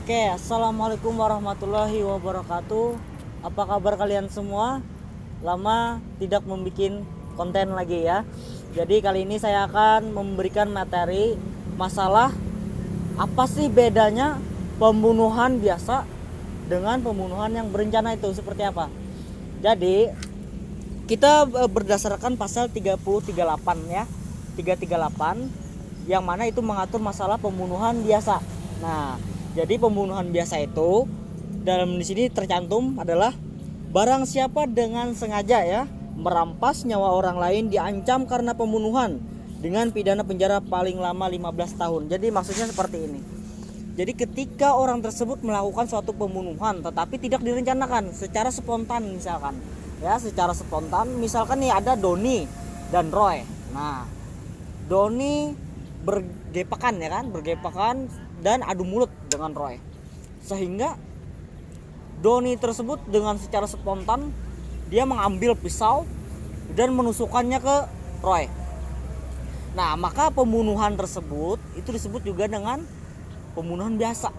Oke, assalamualaikum warahmatullahi wabarakatuh. Apa kabar kalian semua? Lama tidak membuat konten lagi ya. Jadi kali ini saya akan memberikan materi masalah apa sih bedanya pembunuhan biasa dengan pembunuhan yang berencana itu seperti apa. Jadi kita berdasarkan pasal 338 ya. 338 yang mana itu mengatur masalah pembunuhan biasa. Nah, jadi pembunuhan biasa itu dalam di sini tercantum adalah barang siapa dengan sengaja ya merampas nyawa orang lain diancam karena pembunuhan dengan pidana penjara paling lama 15 tahun. Jadi maksudnya seperti ini. Jadi ketika orang tersebut melakukan suatu pembunuhan tetapi tidak direncanakan secara spontan misalkan. Ya, secara spontan misalkan nih ada Doni dan Roy. Nah, Doni bergepakan ya kan, bergepakan dan adu mulut dengan Roy. Sehingga Doni tersebut dengan secara spontan dia mengambil pisau dan menusukkannya ke Roy. Nah, maka pembunuhan tersebut itu disebut juga dengan pembunuhan biasa.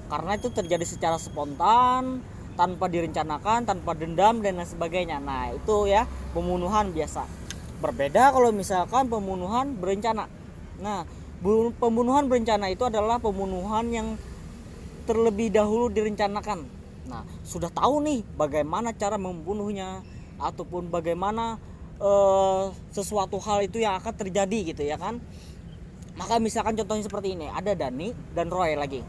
Karena itu terjadi secara spontan, tanpa direncanakan, tanpa dendam dan lain sebagainya. Nah, itu ya pembunuhan biasa. Berbeda kalau misalkan pembunuhan berencana. Nah, pembunuhan berencana itu adalah pembunuhan yang terlebih dahulu direncanakan. Nah, sudah tahu nih bagaimana cara membunuhnya ataupun bagaimana sesuatu hal itu yang akan terjadi gitu ya kan. Maka misalkan contohnya seperti ini, ada Dani dan Roy lagi.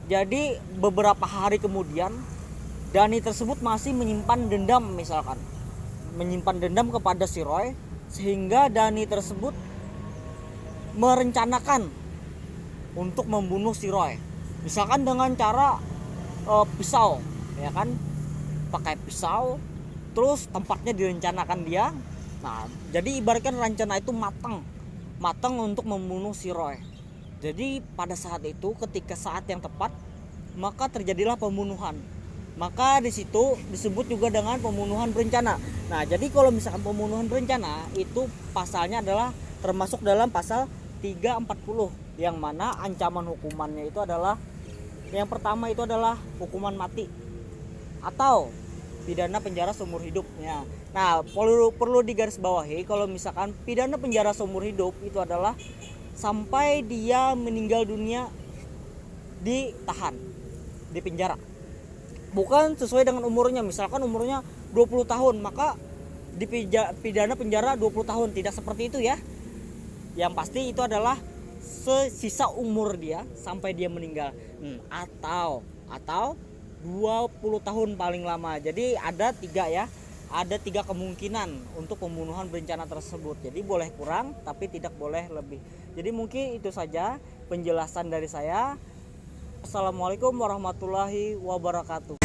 Jadi beberapa hari kemudian Dani tersebut masih menyimpan dendam misalkan. Menyimpan dendam kepada si Roy sehingga Dani tersebut merencanakan untuk membunuh si Roy. Misalkan dengan cara pisau, ya kan? Pakai pisau, terus tempatnya direncanakan dia. Nah, jadi ibaratkan rencana itu matang untuk membunuh si Roy. Jadi pada saat itu ketika saat yang tepat maka terjadilah pembunuhan. Maka di situ disebut juga dengan pembunuhan berencana. Nah, jadi kalau misalkan pembunuhan berencana itu pasalnya adalah termasuk dalam pasal 340 yang mana ancaman hukumannya itu adalah yang pertama itu adalah hukuman mati atau pidana penjara seumur hidup ya. Nah, perlu digarisbawahi kalau misalkan pidana penjara seumur hidup itu adalah sampai dia meninggal dunia ditahan di penjara. Bukan sesuai dengan umurnya. Misalkan umurnya 20 tahun maka dipidana penjara 20 tahun, tidak seperti itu ya. Yang pasti itu adalah sisa umur dia sampai dia meninggal. Atau 20 tahun paling lama. Jadi ada 3 ya. Ada 3 kemungkinan untuk pembunuhan berencana tersebut. Jadi boleh kurang tapi tidak boleh lebih. Jadi mungkin itu saja penjelasan dari saya. Assalamualaikum warahmatullahi wabarakatuh.